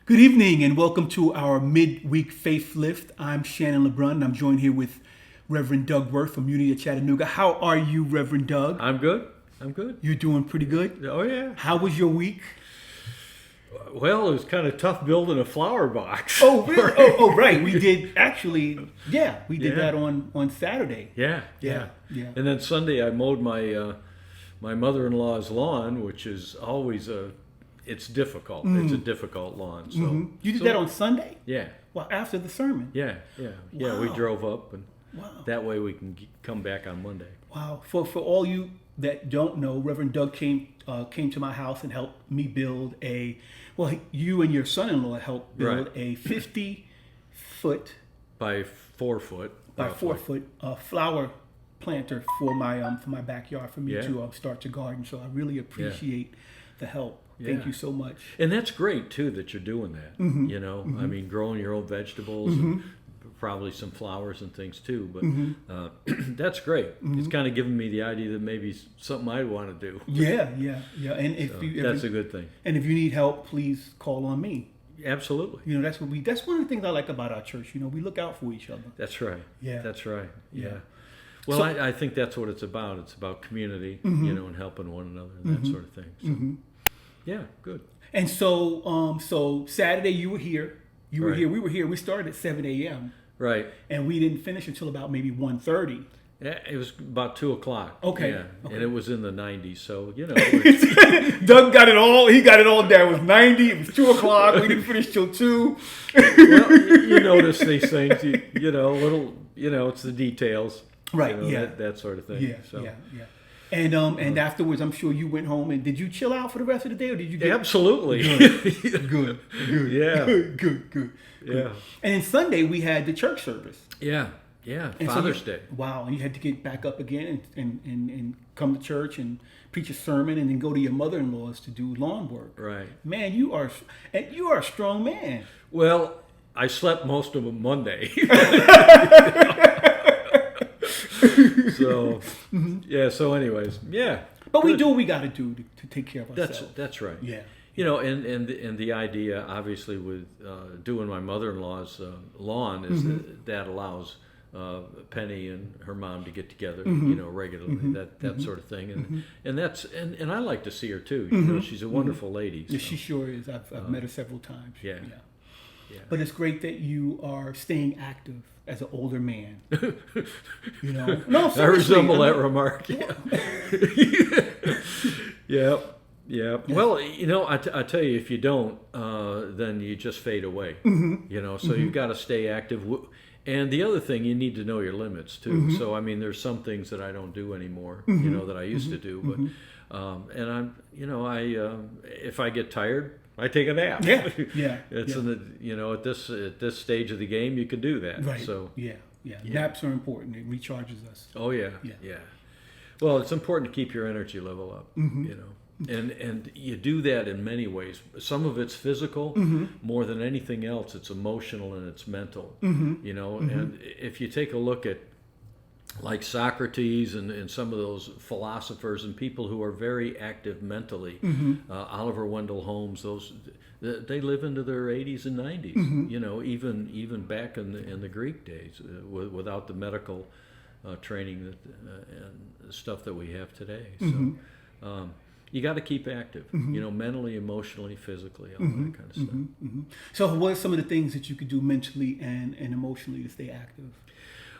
Good evening and welcome to our Midweek Faith Lift. I'm Shannon Brun and I'm joined here with Reverend Doug Werth from Unity of Chattanooga. How are you, Reverend Doug? I'm good. You're doing pretty good? Oh, yeah. How was your week? Well, it was kind of tough building a flower box. Oh, really? Oh, right. We did actually, we did Yeah. that on Saturday. Yeah. And then Sunday I mowed my mother-in-law's lawn, which is always it's difficult. It's a difficult lawn. So You did that on Sunday? Yeah. Well, after the sermon? Yeah. We Wow. drove up, and Wow. that way we can come back on Monday. Wow. For all you that don't know, Reverend Doug came to my house and helped me build you and your son-in-law helped build Right. a 50-foot By 4 foot. by roughly. 4-foot flower planter for my backyard for me Yeah. to start to garden. So I really appreciate the help. Thank Yeah. you so much. And that's great too that you're doing that. You know, I mean, growing your own vegetables, and probably some flowers and things too. But that's great. It's kind of given me the idea that maybe something I want to do. Yeah. And So that's a good thing. and if you need help, please call on me. Absolutely. You know, that's one of the things I like about our church. You know, we look out for each other. That's right. Yeah. That's right. Yeah. Yeah. Well, So- I think that's what it's about. It's about community, you know, and helping one another and that sort of thing. So, yeah, good. And so Saturday you were here. We were here. We started at 7 a.m. Right. and we didn't finish until about maybe 1:30. Yeah, it was about 2:00. Okay. Yeah. Okay. And it was in the 90s, so you know. Doug got it all. He got it all down. It was 90. It was 2:00. We didn't finish till 2. Well, you notice these things. You know, it's the details. Right. You know, Yeah. that sort of thing. Yeah. So. Yeah. And afterwards, I'm sure you went home. And did you chill out for the rest of the day, or did you get Absolutely. good? Yeah. Good. Yeah. And then Sunday we had the church service. Yeah. And so Father's Day. Wow. And you had to get back up again and come to church and preach a sermon, and then go to your mother-in-law's to do lawn work. Right. Man, you are a strong man. Well, I slept most of them Monday. So, yeah. So, anyways, yeah. But we good. do what we got to do to take care of ourselves. That's right. Yeah. You know, and the idea, obviously, with doing my mother-in-law's lawn is that allows Penny and her mom to get together, you know, regularly, that sort of thing, and that's and I like to see her too. You know, she's a wonderful lady. Yeah, so, she sure is. I've met her several times. Yeah. But it's great that you are staying active as an older man. You know, no, I seriously, resemble I that mean, remark. Yeah. Yeah. Well, you know, I tell you, if you don't, then you just fade away. You know, so you've got to stay active. And the other thing, you need to know your limits too. So, I mean, there's some things that I don't do anymore, you know, that I used to do. But, and I'm, you know, if I get tired, I take a nap. Yeah. It's in the, you know, at this stage of the game, you can do that. Right. So, Yeah. Naps are important. It recharges us. oh yeah. Well, it's important to keep your energy level up. You know, and you do that in many ways. Some of it's physical, more than anything else. It's emotional and it's mental. You know, and if you take a look at like Socrates and some of those philosophers and people who are very active mentally, Oliver Wendell Holmes, they live into their 80s and 90s. You know, even back in the Greek days, without the medical training and stuff that we have today. So you got to keep active. You know, mentally, emotionally, physically, all that kind of stuff. So, what are some of the things that you could do mentally and emotionally to stay active?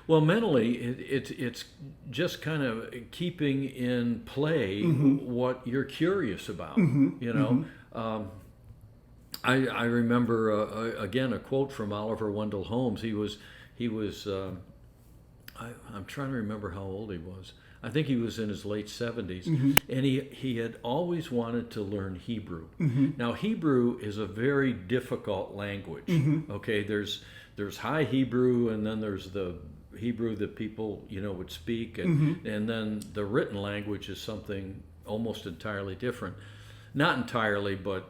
Well, mentally, it's just kind of keeping in play what you're curious about. You know, I remember again a quote from Oliver Wendell Holmes. He was I'm trying to remember how old he was. I think he was in his late 70s, and he had always wanted to learn Hebrew. Now, Hebrew is a very difficult language. Okay, there's High Hebrew, and then there's the Hebrew that people, you know, would speak, and then the written language is something almost entirely different. Not entirely, but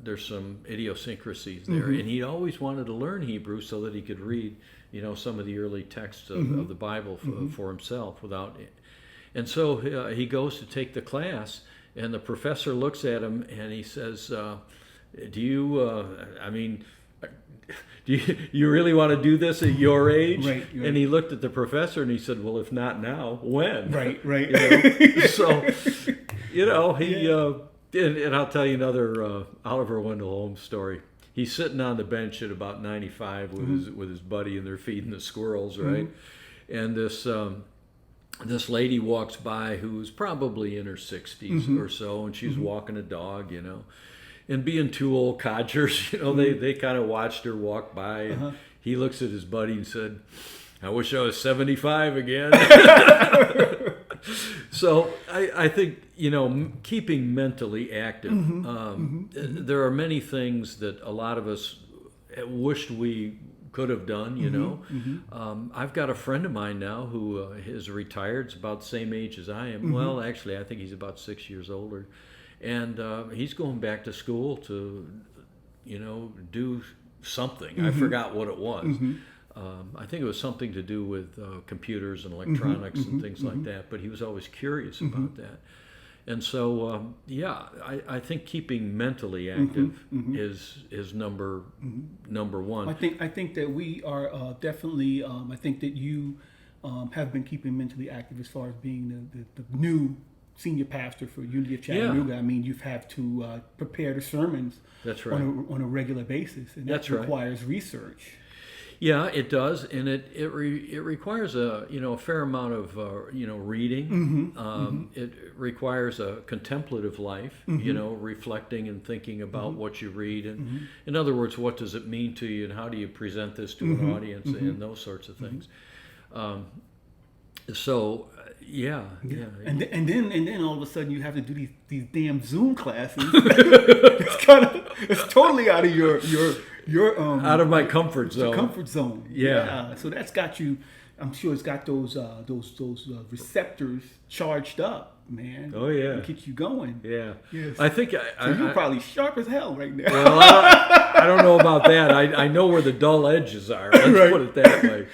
there's some idiosyncrasies there. And he always wanted to learn Hebrew so that he could read, you know, some of the early texts of the Bible for himself without it. And so he goes to take the class, and the professor looks at him and he says, do you, I mean, do you really want to do this at your age? Right. And he looked at the professor and he said, well, if not now, when? Right. So, he, and I'll tell you another Oliver Wendell Holmes story. He's sitting on the bench at about 95 with his buddy, and they're feeding the squirrels, right? And this lady walks by who's probably in her 60s or so, and she's walking a dog, And being two old codgers, they kind of watched her walk by, and he looks at his buddy and said, I wish I was 75 again. So I think, keeping mentally active, there are many things that a lot of us wished we could have done, I've got a friend of mine now who is retired. It's about the same age as I am. Well, actually, I think he's about 6 years older. And he's going back to school to, do something. I forgot what it was. I think it was something to do with computers and electronics and things like that. But he was always curious about that. And so, I think keeping mentally active is number one. I think that we are definitely. I think that you have been keeping mentally active as far as being the new senior pastor for Unity of Chattanooga. I mean, you've had to prepare the sermons. That's right. on a regular basis, and that requires research. Yeah, it does, and it requires a fair amount of reading. It requires a contemplative life, reflecting and thinking about what you read, and in other words, what does it mean to you, and how do you present this to an audience, and those sorts of things. So. Yeah. And then all of a sudden you have to do these damn Zoom classes. It's totally out of your out of my comfort zone. Comfort zone. Yeah. So that's got you. I'm sure it's got those receptors charged up, man. Oh yeah. To get you going. Yeah. Yes. I think you're probably sharp as hell right now. Well, I don't know about that. I know where the dull edges are. Let's put it that way.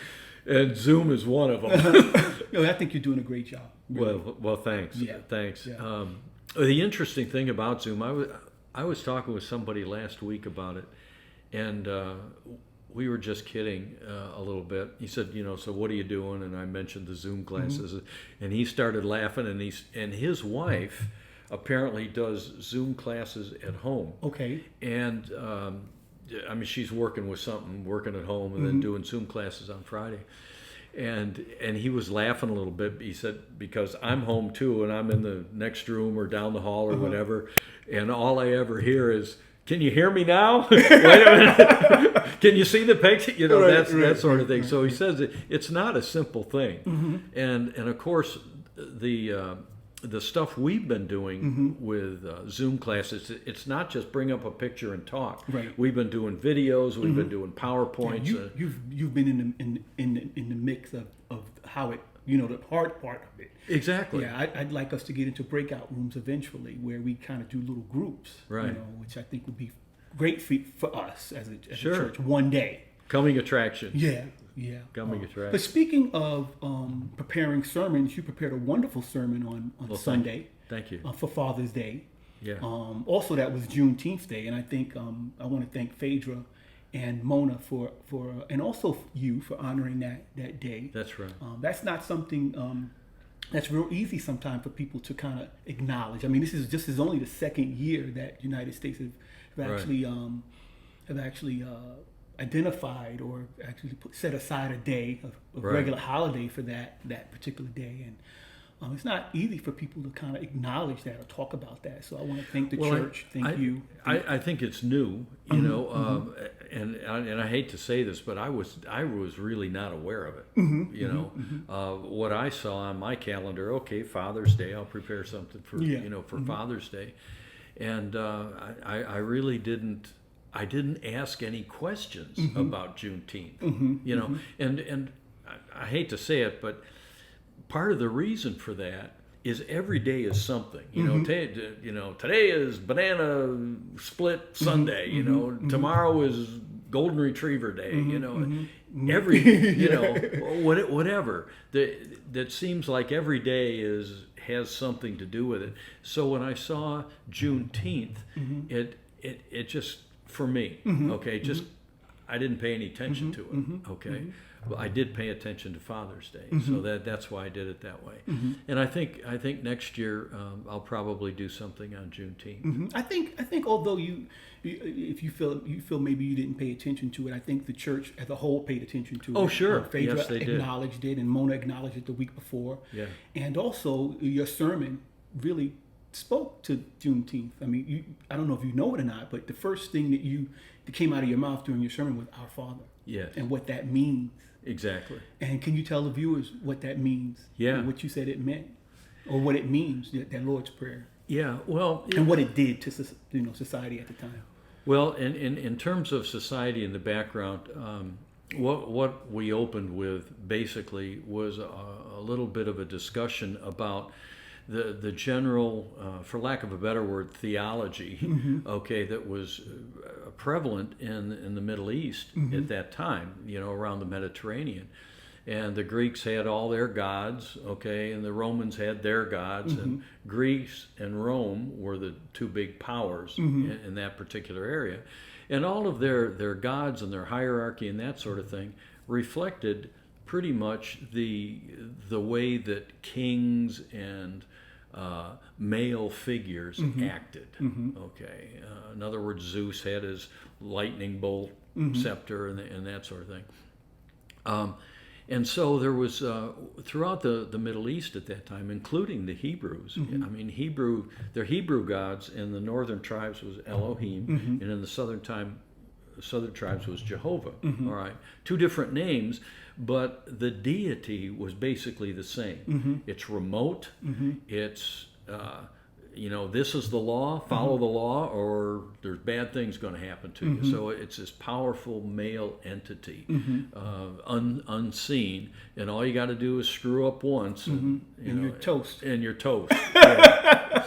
And Zoom is one of them. I think you're doing a great job. Really. Well, thanks. Yeah. Thanks. Yeah. The interesting thing about Zoom, I was talking with somebody last week about it, and we were just kidding a little bit. He said, so what are you doing? And I mentioned the Zoom classes, and he started laughing. And his wife apparently does Zoom classes at home. Okay. And she's working at home, and then doing Zoom classes on Friday. And he was laughing a little bit. He said, because I'm home too, and I'm in the next room or down the hall or whatever, and all I ever hear is, "Can you hear me now? Wait a minute. Can you see the picture?" That sort of thing. Right. So he says it's not a simple thing, and of course the stuff we've been doing with Zoom classes, it's not just bring up a picture and talk. Right. We've been doing videos. We've been doing PowerPoints. Yeah, you've been in the mix of how it the hard part of it. Exactly. Yeah, I'd like us to get into breakout rooms eventually where we kind of do little groups. Right. Which I think would be great for us as a sure. church one day. Coming attraction. Yeah. Coming attraction. But speaking of preparing sermons, you prepared a wonderful sermon on Sunday. Thank you. For Father's Day. Yeah. Also, that was Juneteenth Day, and I think I want to thank Phaedra and Mona for and also you for honoring that day. That's right. That's not something that's real easy sometimes for people to kind of acknowledge. I mean, this is only the second year that United States have actually identified or actually set aside a day of regular holiday for that particular day, and it's not easy for people to kind of acknowledge that or talk about that. So I want to thank the church. Thank you. I think it's new, and I hate to say this, but I was really not aware of it. What I saw on my calendar, okay, Father's Day, I'll prepare something for for Father's Day, and I really didn't. I didn't ask any questions about Juneteenth, and I hate to say it, but part of the reason for that is every day is something. Today is Banana Split Sunday. Tomorrow is Golden Retriever Day. Every whatever that seems like every day has something to do with it. So when I saw Juneteenth, it just, for me, okay, just I didn't pay any attention to it, okay. Well, I did pay attention to Father's Day, so that's why I did it that way. And I think next year I'll probably do something on Juneteenth. I think although if you feel maybe you didn't pay attention to it, I think the church as a whole paid attention to it. Oh, sure. Phaedra Yes, they did. acknowledged it, and Mona acknowledged it the week before. Yeah. And also your sermon really spoke to Juneteenth. I mean, I don't know if you know it or not, but the first thing that came out of your mouth during your sermon was "Our Father." Yes. And what that means. Exactly. And can you tell the viewers what that means? Yeah. And what you said it meant, or what it means, that Lord's Prayer, Yeah. Well. and what it did to society at the time. Well, in terms of society in the background, what we opened with basically was a little bit of a discussion about the general, for lack of a better word, theology, okay, that was prevalent in the Middle East at that time, around the Mediterranean. And the Greeks had all their gods, okay, and the Romans had their gods, and Greece and Rome were the two big powers in that particular area. And all of their gods and their hierarchy and that sort of thing reflected pretty much the way that kings and male figures acted. Okay, in other words, Zeus had his lightning bolt scepter and that sort of thing. And so there was throughout the Middle East at that time, including the Hebrews. I mean, their Hebrew gods in the northern tribes was Elohim, and in the southern tribes was Jehovah. All right, two different names, but the deity was basically the same. It's remote. It's this is the law, follow the law, or there's bad things going to happen to you. So it's this powerful male entity, unseen, and all you got to do is screw up once, and you're toast. And you're toast. Yeah.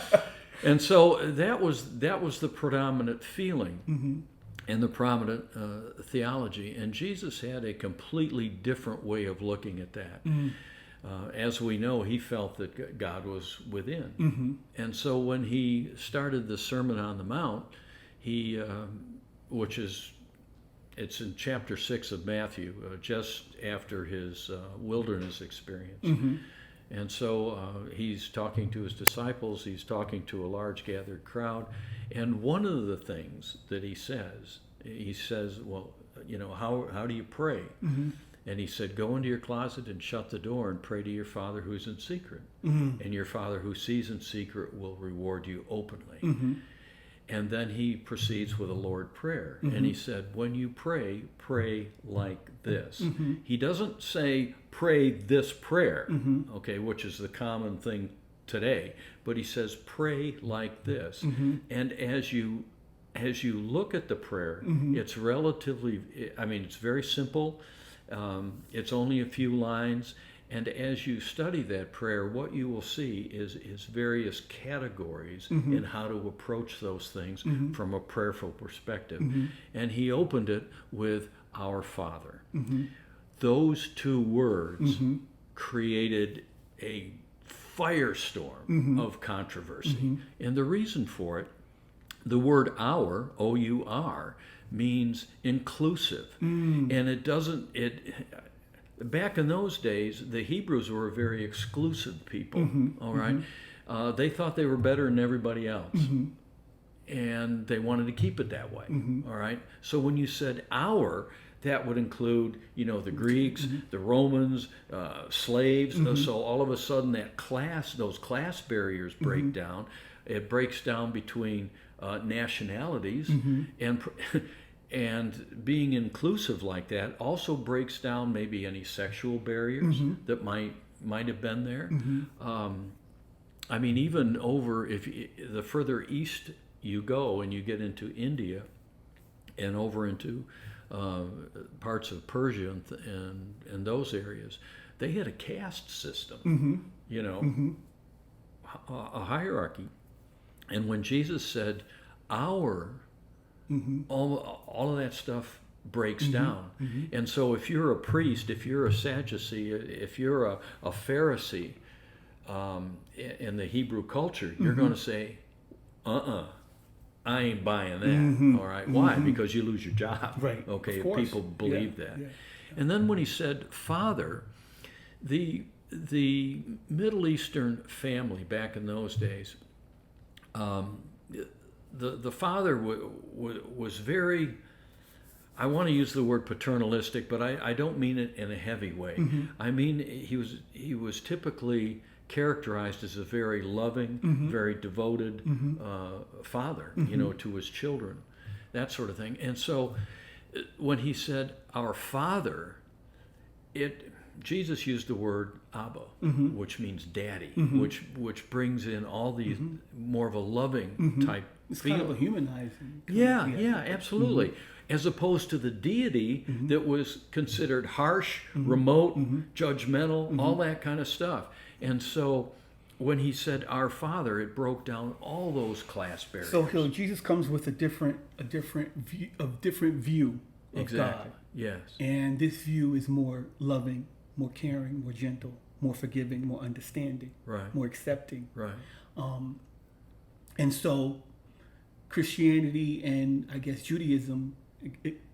And so that was the predominant feeling. And the prominent theology. And Jesus had a completely different way of looking at that. As we know, he felt that God was within. And so when he started the Sermon on the Mount, it's in chapter 6 of Matthew, just after his wilderness experience. And so he's talking to his disciples, he's talking to a large gathered crowd, and one of the things that he says, well, how do you pray? And he said, go into your closet and shut the door and pray to your Father who's in secret. And your Father who sees in secret will reward you openly. And then he proceeds with a Lord prayer. And he said, when you pray, pray like this. He doesn't say, pray this prayer, okay, which is the common thing today. But he says, pray like this. And as you look at the prayer, it's it's very simple. It's only a few lines. And as you study that prayer, what you will see is various categories in how to approach those things from a prayerful perspective. And he opened it with Our Father. Those two words created a firestorm of controversy. And the reason for it, the word our, O-U-R, means inclusive. And back in those days, the Hebrews were a very exclusive people, all right? They thought they were better than everybody else. And they wanted to keep it that way, all right? So when you said our, that would include, the Greeks, the Romans, slaves. So all of a sudden those class barriers break down. It breaks down between nationalities, and being inclusive like that also breaks down maybe any sexual barriers that might have been there. Even over the further east you go and you get into India and over into parts of Persia and those areas, they had a caste system, a hierarchy. And when Jesus said, our, all of that stuff breaks down. And so if you're a priest, if you're a Sadducee, if you're a Pharisee in the Hebrew culture, you're going to say, I ain't buying that. All right, why? Because you lose your job. Right. Okay, Of if course. people believe that. Yeah. And then when he said Father, the Middle Eastern family back in those days, the father was very, I want to use the word paternalistic, but I don't mean it in a heavy way. I mean he was typically characterized as a very loving, very devoted father, to his children, that sort of thing. And so when he said our Father, Jesus used the word Abba, which means daddy, which brings in all these more of a loving type It's feeling. kind of a humanizing. Yeah, absolutely. As opposed to the deity that was considered harsh, remote, judgmental, all that kind of stuff. And so when he said our Father, it broke down all those class barriers. So Jesus comes with a different view of Exactly. God. Yes. And this view is more loving, more caring, more gentle, more forgiving, more understanding, Right. more accepting. Right. And so Christianity and I guess Judaism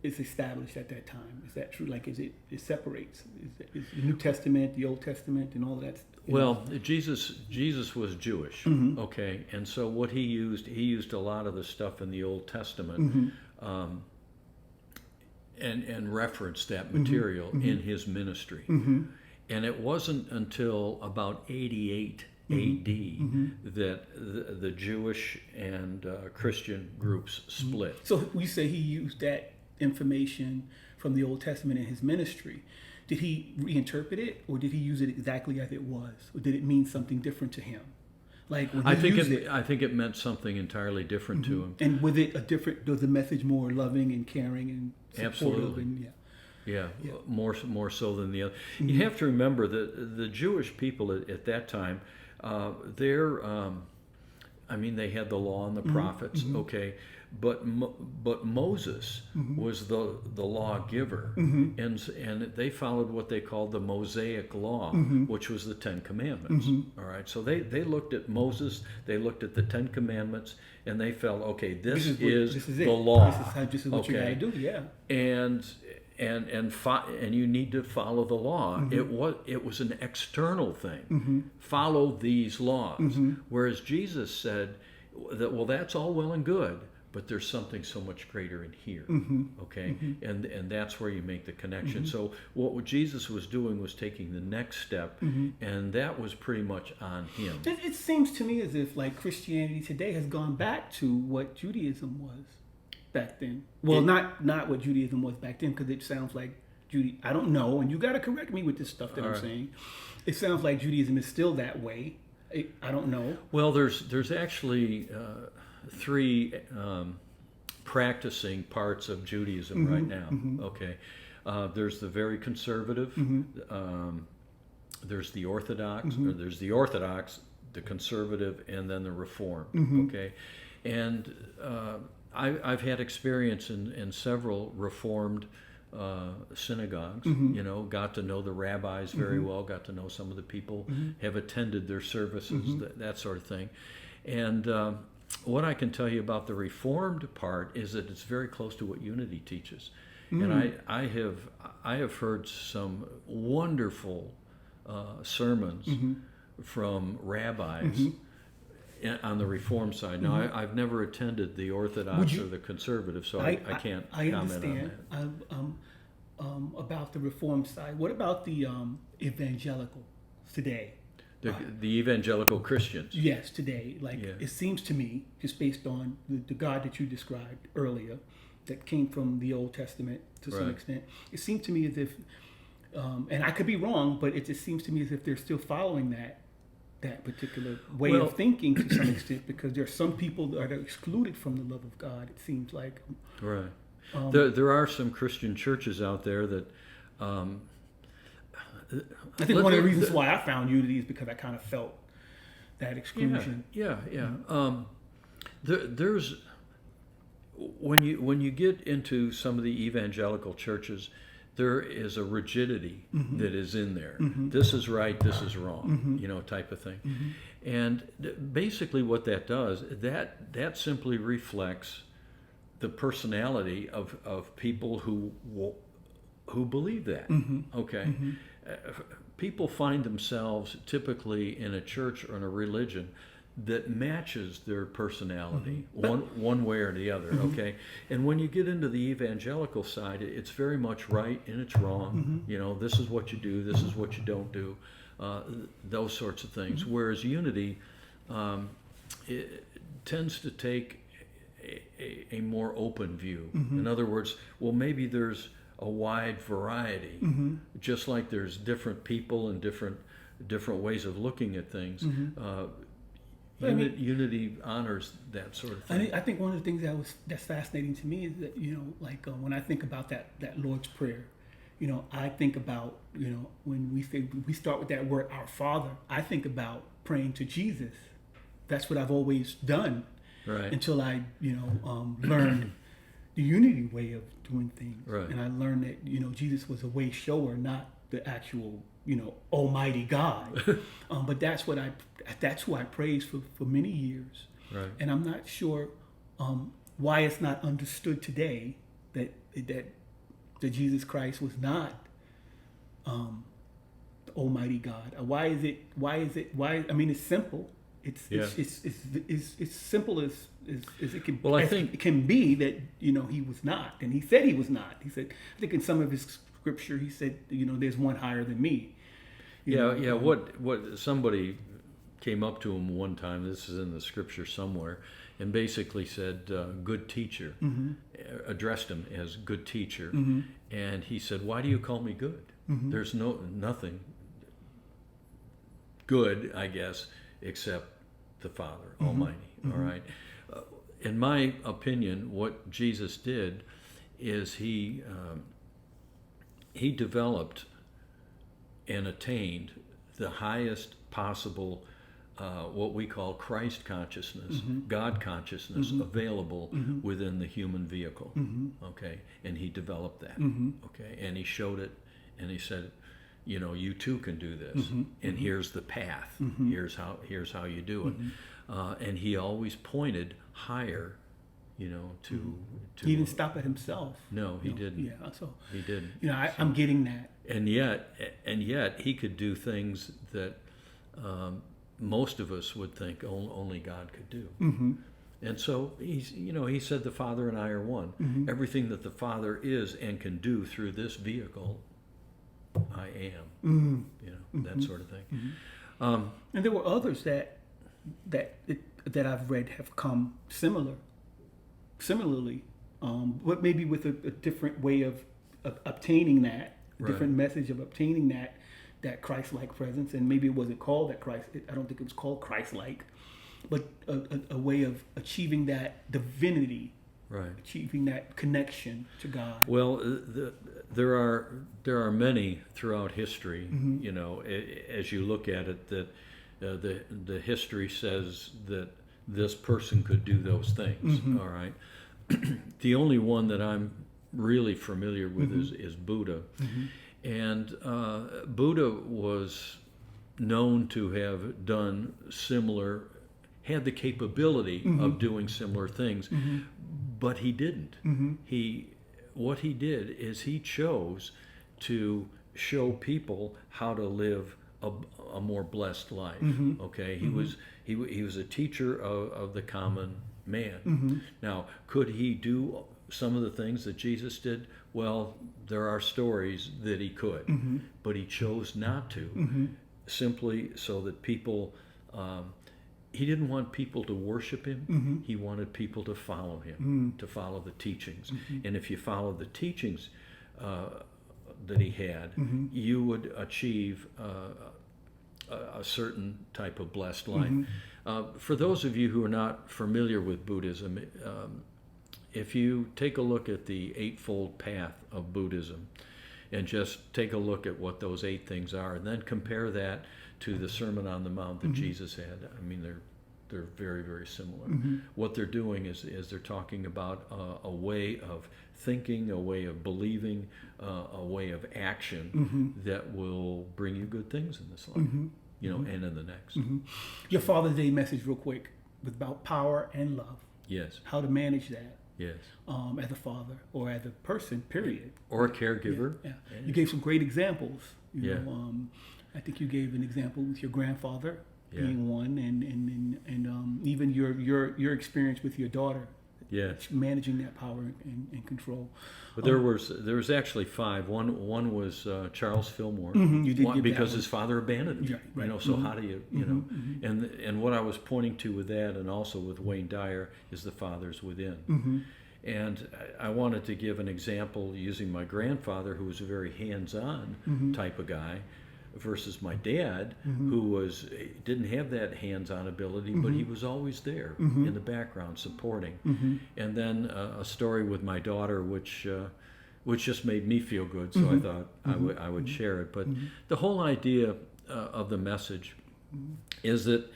is established at that time. Is that true? Like, it separates? Is the New Testament, the Old Testament, and all of that? Well, Jesus was Jewish, okay, and so what he used a lot of the stuff in the Old Testament, and referenced that material in his ministry, and it wasn't until about 88 A.D. that the Jewish and Christian groups split. So we say he used that information from the Old Testament in his ministry. Did he reinterpret it, or did he use it exactly as it was, or did it mean something different to him? Like when he used it, I think it meant something entirely different to him. and with it was the message more loving and caring and supportive? Absolutely. And Yeah, more so than the other. You have to remember that the Jewish people at that time, they had the law and the prophets, okay, but Moses was the lawgiver, and they followed what they called the Mosaic law, which was the Ten Commandments. All right, so they looked at Moses, they looked at the Ten Commandments, and they felt, okay, this is the law. This is what you got to do. Yeah. And you need to follow the law. It was an external thing. Follow these laws. Whereas Jesus said that, well, that's all well and good, but there's something so much greater in here. Okay, and that's where you make the connection. So what Jesus was doing was taking the next step, and that was pretty much on him. It seems to me as if like Christianity today has gone back to what Judaism was back then. Well, not what Judaism was back then, because it sounds like I don't know, and you got to correct me with this stuff that I'm saying. It sounds like Judaism is still that way. I don't know. Well, there's actually three practicing parts of Judaism right now. Okay, there's the very conservative. There's the Orthodox, or there's the Orthodox, the conservative, and then the Reformed. Okay, and I've had experience in several Reformed synagogues. Got to know the rabbis very well, got to know some of the people, have attended their services, that sort of thing. And what I can tell you about the Reformed part is that it's very close to what Unity teaches. And I have heard some wonderful sermons from rabbis on the Reform side. Now, I've never attended the Orthodox or the conservative, so I can't comment understand on that. About the Reform side. What about the evangelicals today? The evangelical Christians. Yes, today. It seems to me, just based on the God that you described earlier, that came from the Old Testament to some extent, it seems to me as if, and I could be wrong, but it just seems to me as if they're still following that particular way of thinking to some extent, because there are some people that are excluded from the love of God, it seems like. Right. There are some Christian churches out there that... I think one of the reasons why I found Unity is because I kind of felt that exclusion. Yeah. There's... When you get into some of the evangelical churches, there is a rigidity that is in there. This is right, this is wrong, type of thing. And basically what that does, that simply reflects the personality of people who believe that. Okay? People find themselves typically in a church or in a religion that matches their personality, one way or the other. Okay, and when you get into the evangelical side, it's very much right and it's wrong. You know, this is what you do, this is what you don't do, those sorts of things. Whereas unity it tends to take a more open view. In other words, well, maybe there's a wide variety, just like there's different people and different ways of looking at things. Unity honors that sort of thing. I think one of the things that's fascinating to me is that, you know, like when I think about that Lord's Prayer, you know, I think about, you know, when we start with that word Our Father, I think about praying to Jesus. That's what I've always done, right? Until I, you know, learned the unity way of doing things, right? And I learned that, you know, Jesus was a way shower, not the actual, you know, Almighty God. But that's who I praised for many years. Right. And I'm not sure why it's not understood today that Jesus Christ was not the Almighty God. Why? I mean, it's simple. It's simple as it can. Well, I think it can be that, you know, he was not, and he said he was not. He said, I think in some of his scripture, he said, you know, there's one higher than me. What somebody came up to him one time, this is in the scripture somewhere, and basically said, good teacher, addressed him as good teacher. And he said, why do you call me good? There's nothing good, I guess, except the Father Almighty. All right. In my opinion, what Jesus did is he developed and attained the highest possible what we call Christ consciousness, God consciousness available within the human vehicle. Okay, and he developed that. Okay, and he showed it, and he said, you know, you too can do this, and here's the path. Here's how you do it. And he always pointed higher, you know, to he didn't stop at himself. No, he didn't. Yeah, so he didn't. You know, I'm getting that. And yet he could do things that most of us would think only God could do. And so he said, the Father and I are one. Everything that the Father is and can do through this vehicle, I am. You know, that sort of thing. And there were others that I've read have come similarly, but maybe with a different way of obtaining that, a different message of obtaining that Christ-like presence. And maybe it wasn't called that Christ. I don't think it was called Christ-like, but a way of achieving that divinity, achieving that connection to God. Well, there are many throughout history. You know, as you look at it, that the history says that this person could do those things. All right. The only one that I'm really familiar with is Buddha. And Buddha was known to have done similar, had the capability of doing similar things, but he didn't. What he did is he chose to show people how to live a more blessed life. Okay, he was a teacher of the common man. Now, could he do some of the things that Jesus did? Well, there are stories that he could, but he chose not to, simply so that people. He didn't want people to worship him. He wanted people to follow him, to follow the teachings. And if you follow the teachings that he had, you would achieve a certain type of blessed life. For those of you who are not familiar with Buddhism, if you take a look at the Eightfold Path of Buddhism and just take a look at what those 8 things are, and then compare that to the Sermon on the Mount that Jesus had, I mean, they're very, very similar. What they're doing is they're talking about a way of thinking, a way of believing, a way of action that will bring you good things in this life. you know, and in the next. Your Father's Day message, real quick, was about power and love. Yes. How to manage that. Yes. As a father or as a person, period. Or a caregiver. Yeah. You gave some great examples. You Yeah. know, I think you gave an example with your grandfather Yeah. being one, and even your experience with your daughter. Yes. Managing that power and control. But there was actually 5. One was Charles Fillmore. You did give because that his father abandoned him. Right. You know, so how do you know? And what I was pointing to with that, and also with Wayne Dyer, is the fathers within. And I wanted to give an example using my grandfather, who was a very hands-on type of guy, versus my dad, who didn't have that hands-on ability, but he was always there in the background supporting. And then a story with my daughter, which just made me feel good, so I thought I would share it. But the whole idea of the message is that,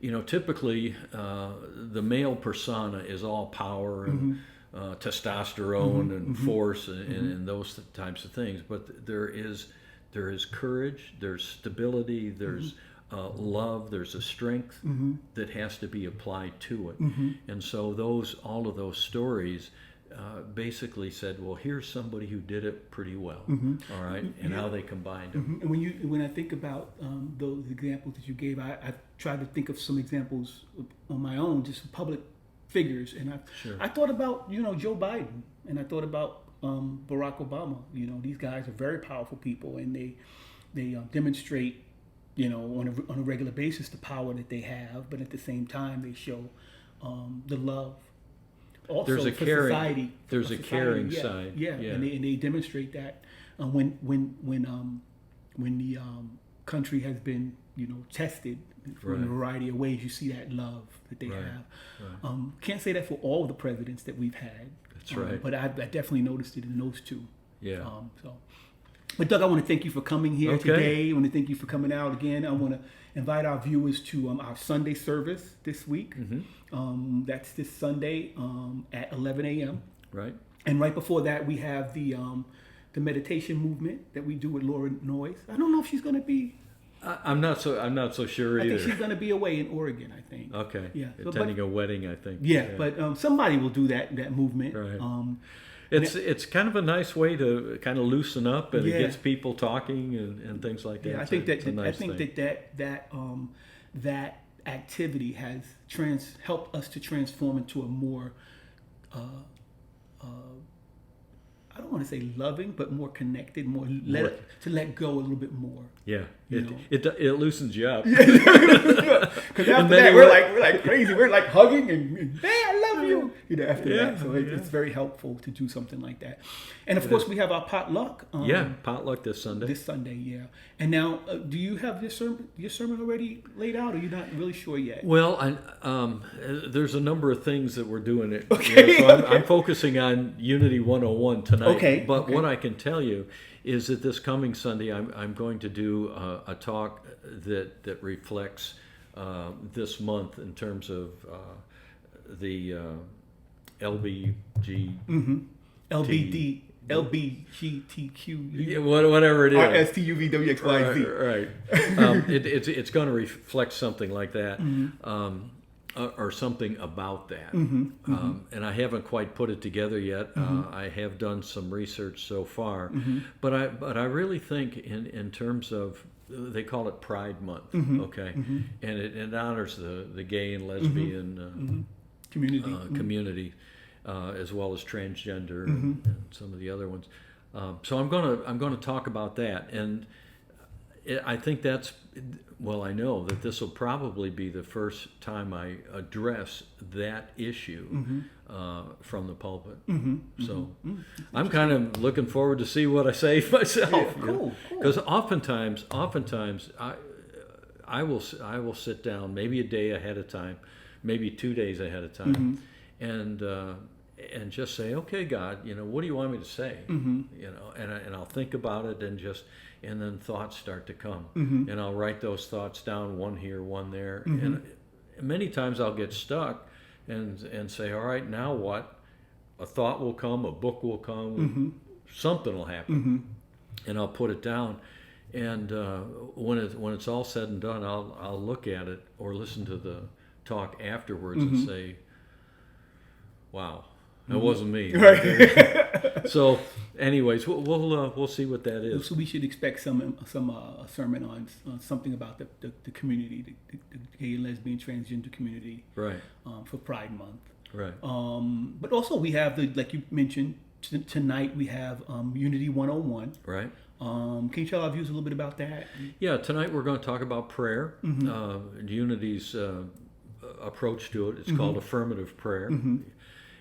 you know, typically the male persona is all power and testosterone and force and those types of things, but there is courage, there's stability, there's love, there's a strength that has to be applied to it. And so all of those stories basically said, well, here's somebody who did it pretty well, all right, and how they combined them. And when I think about those examples that you gave, I tried to think of some examples on my own, just public figures, and I thought about, you know, Joe Biden, and I thought about Barack Obama. You know, these guys are very powerful people, and they demonstrate, you know, on a regular basis the power that they have, but at the same time they show the love. Also, there's a for caring, society. there's a caring yeah, side. Yeah, and they demonstrate that when the country has been, you know, tested in a variety of ways. You see that love that they have. Right. Can't say that for all the presidents that we've had. That's right. But I definitely noticed it in those two. Yeah. But Doug, I want to thank you for coming here today. I want to thank you for coming out again. I want to invite our viewers to our Sunday service this week. That's this Sunday at 11 a.m. Right. And right before that, we have the meditation movement that we do with Laura Noyes. I don't know if she's going to be. I'm not so sure either. I think she's going to be away in Oregon, I think. Okay. Yeah. Attending a wedding, I think. Yeah. But somebody will do that movement. Right. It's kind of a nice way to kind of loosen up, and it gets people talking and things like that. Yeah, I think that activity has helped us to transform into a more I don't want to say loving, but more connected, to let go a little bit more. Yeah, it loosens you up. Because after that, we're like crazy. We're like hugging and hey, I love you. You know, after that, so it's very helpful to do something like that. And of course, we have our potluck. Potluck this Sunday. This Sunday, yeah. And now, do you have your sermon already laid out, or you're not really sure yet? Well, there's a number of things that we're doing. Okay. So I'm focusing on Unity 101 tonight. Okay. But what I can tell you is that this coming Sunday, I'm going to do a talk that reflects this month in terms of the LBG. LBGTQ. Whatever it is. RSTUVWXYZ. Right. It's going to reflect something like that. Or something about that. And I haven't quite put it together yet. I have done some research so far, but I really think in terms of, they call it Pride Month, okay, and it honors the gay and lesbian community, as well as transgender and some of the other ones. So I'm gonna talk about that, and I think I know that this will probably be the first time I address that issue from the pulpit. So I'm kind of looking forward to see what I say myself. Yeah, cool. Because oftentimes I will sit down maybe a day ahead of time, maybe 2 days ahead of time, and just say, okay, God, you know, what do you want me to say? You know, and I'll think about it and then thoughts start to come, and I'll write those thoughts down, one here, one there, and many times I'll get stuck and say, all right, now what? A thought will come, a book will come, something will happen, and I'll put it down, And when it's all said and done, I'll look at it or listen to the talk afterwards and say, "Wow, that wasn't me." Right. So, anyways, we'll see what that is. So we should expect some sermon on something about the community, the gay, lesbian, transgender community, Right. For Pride Month. Right. But also we have like you mentioned tonight we have Unity 101. Right. Can you tell our viewers a little bit about that? Yeah, tonight we're going to talk about prayer. Unity's approach to it. It's called affirmative prayer.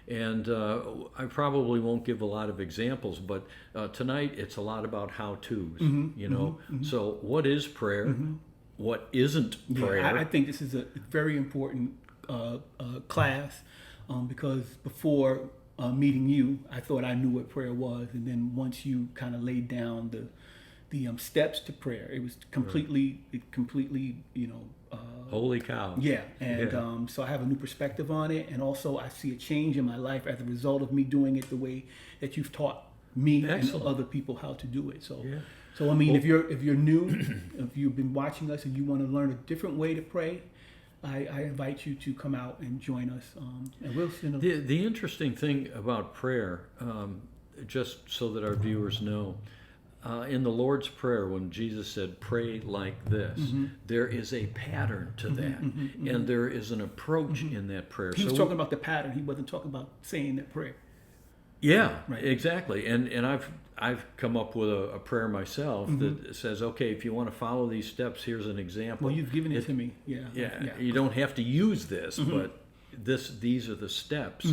And I probably won't give a lot of examples, but tonight it's a lot about how-tos, you know. So what is prayer? What isn't prayer? Yeah, I think this is a very important class because before meeting you, I thought I knew what prayer was, and then once you kind of laid down the steps to prayer, it was completely, you know. Holy cow! Yeah, and so I have a new perspective on it, and also I see a change in my life as a result of me doing it the way that you've taught me and other people how to do it. So, so I mean, if you're new, if you've been watching us and you want to learn a different way to pray, I invite you to come out and join us. And we'll send the interesting thing about prayer, just so that our viewers know. In the Lord's Prayer, when Jesus said, "Pray like this," there is a pattern to that, and there is an approach in that prayer. He was talking about the pattern. He wasn't talking about saying that prayer. Yeah, Right. exactly. And I've come up with a prayer myself that says, okay, if you want to follow these steps, here's an example. Well, you've given it to me. Yeah. You don't have to use this, but these are the steps.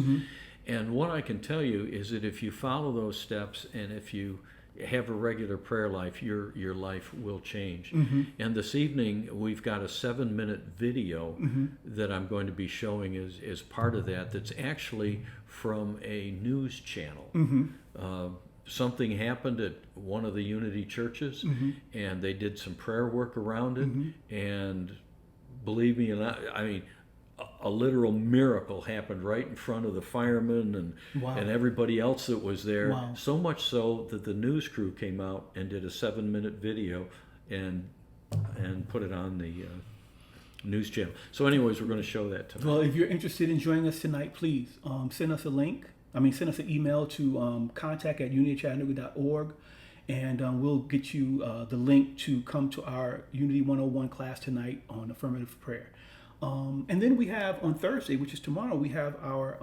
And what I can tell you is that if you follow those steps and if you have a regular prayer life, your life will change. And this evening we've got a 7-minute video that I'm going to be showing as part of that. That's actually from a news channel. Something happened at one of the Unity churches, and they did some prayer work around it. And believe me, I mean, a literal miracle happened right in front of the firemen and everybody else that was there. Wow. So much so that the news crew came out and did a 7-minute video and put it on the news channel. So anyways, we're going to show that tonight. Well, if you're interested in joining us tonight, please send us a link. Send us an email to contact@unitychattanooga.org, and we'll get you the link to come to our Unity 101 class tonight on affirmative prayer. And then we have on Thursday, which is tomorrow, we have our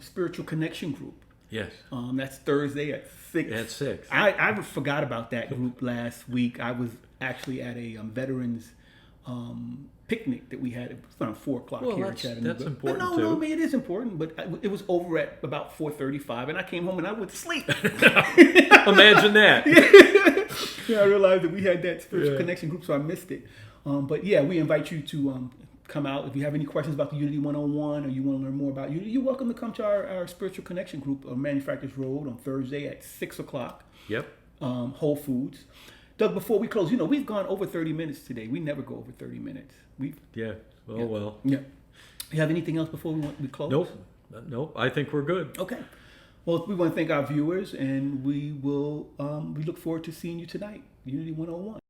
spiritual connection group. Yes. That's Thursday at 6. At 6. I forgot about that group last week. I was actually at a veterans picnic that we had. It was around 4 o'clock here in Chattanooga. That's important but too. No, I mean, it is important, but it was over at about 4:35, and I came home and I went to sleep. Imagine that. Yeah, I realized that we had that spiritual connection group, so I missed it. But yeah, we invite you to come out. If you have any questions about the Unity 101 or you want to learn more about Unity, you're welcome to come to our spiritual connection group on Manufacturers Road on Thursday at 6 o'clock. Yep. Whole Foods. Doug, before we close, we've gone over 30 minutes today. We never go over 30 minutes. Yeah. Well. Yeah. You have anything else before we close? Nope. I think we're good. Okay. Well, we want to thank our viewers, and we will. We look forward to seeing you tonight. Unity 101.